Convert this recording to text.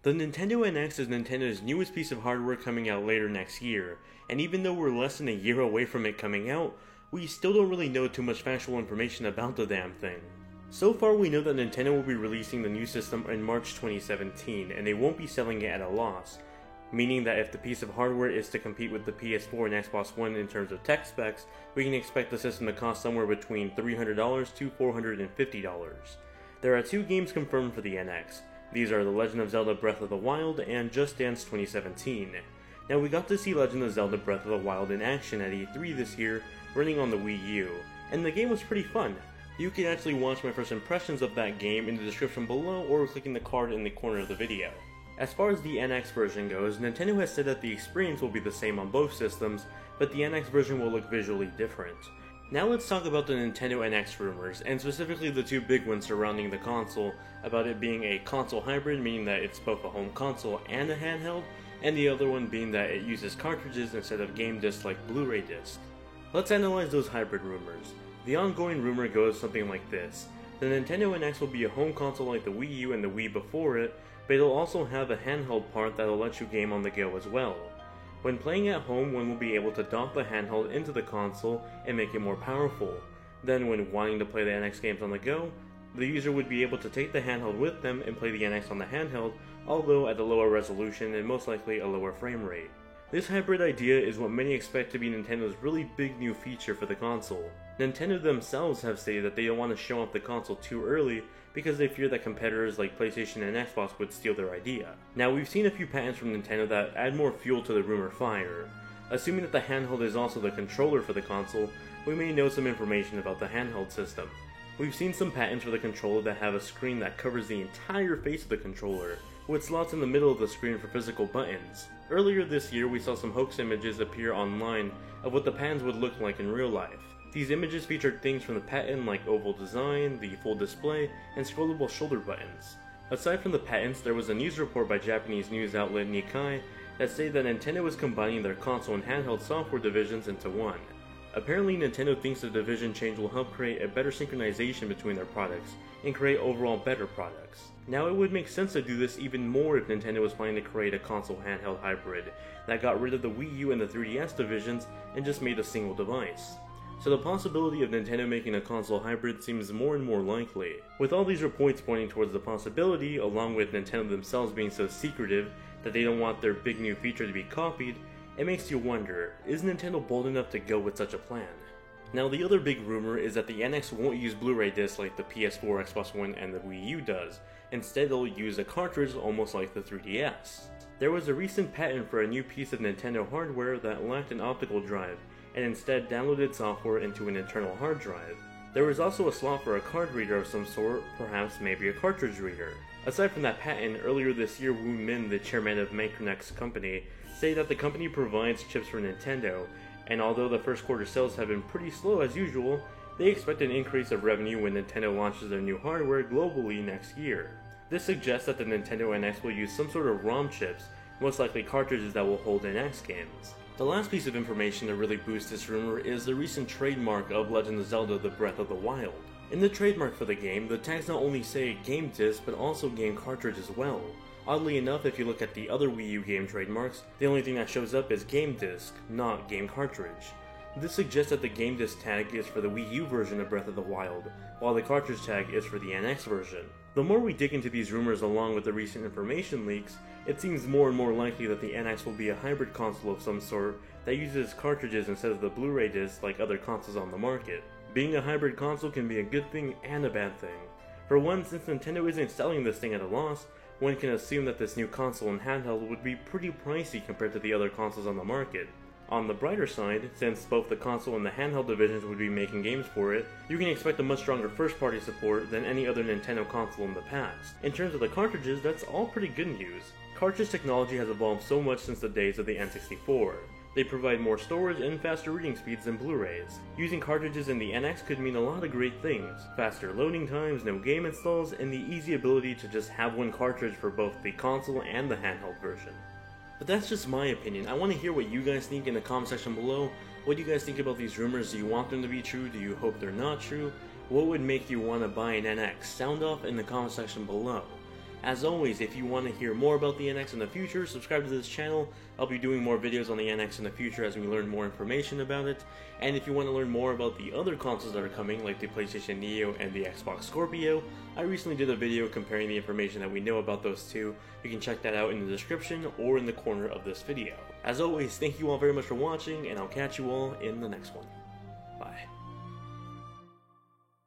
The Nintendo NX is Nintendo's newest piece of hardware coming out later next year, and even though we're less than a year away from it coming out, we still don't really know too much factual information about the damn thing. So far we know that Nintendo will be releasing the new system in March 2017, and they won't be selling it at a loss, meaning that if the piece of hardware is to compete with the PS4 and Xbox One in terms of tech specs, we can expect the system to cost somewhere between $300 to $450. There are 2 games confirmed for the NX. These are The Legend of Zelda Breath of the Wild and Just Dance 2017. Now we got to see Legend of Zelda Breath of the Wild in action at E3 this year, running on the Wii U, and the game was pretty fun. You can actually watch my first impressions of that game in the description below or clicking the card in the corner of the video. As far as the NX version goes, Nintendo has said that the experience will be the same on both systems, but the NX version will look visually different. Now let's talk about the Nintendo NX rumors, and specifically the 2 big ones surrounding the console, about it being a console hybrid, meaning that it's both a home console and a handheld, and the other one being that it uses cartridges instead of game discs like Blu-ray discs. Let's analyze those hybrid rumors. The ongoing rumor goes something like this. The Nintendo NX will be a home console like the Wii U and the Wii before it, but it'll also have a handheld part that'll let you game on the go as well. When playing at home, one will be able to dock the handheld into the console and make it more powerful. Then when wanting to play the NX games on the go, the user would be able to take the handheld with them and play the NX on the handheld, although at a lower resolution and most likely a lower frame rate. This hybrid idea is what many expect to be Nintendo's really big new feature for the console. Nintendo themselves have stated that they don't want to show off the console too early because they fear that competitors like PlayStation and Xbox would steal their idea. Now we've seen a few patents from Nintendo that add more fuel to the rumor fire. Assuming that the handheld is also the controller for the console, we may know some information about the handheld system. We've seen some patents for the controller that have a screen that covers the entire face of the controller, with slots in the middle of the screen for physical buttons. Earlier this year we saw some hoax images appear online of what the patents would look like in real life. These images featured things from the patent like oval design, the full display, and scrollable shoulder buttons. Aside from the patents, there was a news report by Japanese news outlet Nikkei that stated that Nintendo was combining their console and handheld software divisions into one. Apparently Nintendo thinks the division change will help create a better synchronization between their products and create overall better products. Now it would make sense to do this even more if Nintendo was planning to create a console handheld hybrid that got rid of the Wii U and the 3DS divisions and just made a single device. So the possibility of Nintendo making a console hybrid seems more and more likely. With all these reports pointing towards the possibility, along with Nintendo themselves being so secretive that they don't want their big new feature to be copied, it makes you wonder, is Nintendo bold enough to go with such a plan? Now the other big rumor is that the NX won't use Blu-ray discs like the PS4, Xbox One, and the Wii U does. Instead they'll use a cartridge almost like the 3DS. There was a recent patent for a new piece of Nintendo hardware that lacked an optical drive, and instead downloaded software into an internal hard drive. There was also a slot for a card reader of some sort, perhaps maybe a cartridge reader. Aside from that patent, earlier this year Wu Min, the chairman of Micronex company, stated that the company provides chips for Nintendo, and although the first quarter sales have been pretty slow as usual, they expect an increase of revenue when Nintendo launches their new hardware globally next year. This suggests that the Nintendo NX will use some sort of ROM chips, most likely cartridges that will hold NX games. The last piece of information to really boost this rumor is the recent trademark of Legend of Zelda The Breath of the Wild. In the trademark for the game, the tags not only say game disc but also game cartridge as well. Oddly enough, if you look at the other Wii U game trademarks, the only thing that shows up is game disc, not game cartridge. This suggests that the game disc tag is for the Wii U version of Breath of the Wild, while the cartridge tag is for the NX version. The more we dig into these rumors along with the recent information leaks, it seems more and more likely that the NX will be a hybrid console of some sort that uses cartridges instead of the Blu-ray discs like other consoles on the market. Being a hybrid console can be a good thing and a bad thing. For one, since Nintendo isn't selling this thing at a loss, one can assume that this new console and handheld would be pretty pricey compared to the other consoles on the market. On the brighter side, since both the console and the handheld divisions would be making games for it, you can expect a much stronger first-party support than any other Nintendo console in the past. In terms of the cartridges, that's all pretty good news. Cartridge technology has evolved so much since the days of the N64. They provide more storage and faster reading speeds than Blu-rays. Using cartridges in the NX could mean a lot of great things. Faster loading times, no game installs, and the easy ability to just have one cartridge for both the console and the handheld version. But that's just my opinion. I want to hear what you guys think in the comment section below. What do you guys think about these rumors? Do you want them to be true? Do you hope they're not true? What would make you want to buy an NX? Sound off in the comment section below. As always, if you want to hear more about the NX in the future, subscribe to this channel. I'll be doing more videos on the NX in the future as we learn more information about it. And if you want to learn more about the other consoles that are coming, like the PlayStation Neo and the Xbox Scorpio, I recently did a video comparing the information that we know about those two. You can check that out in the description or in the corner of this video. As always, thank you all very much for watching, and I'll catch you all in the next one.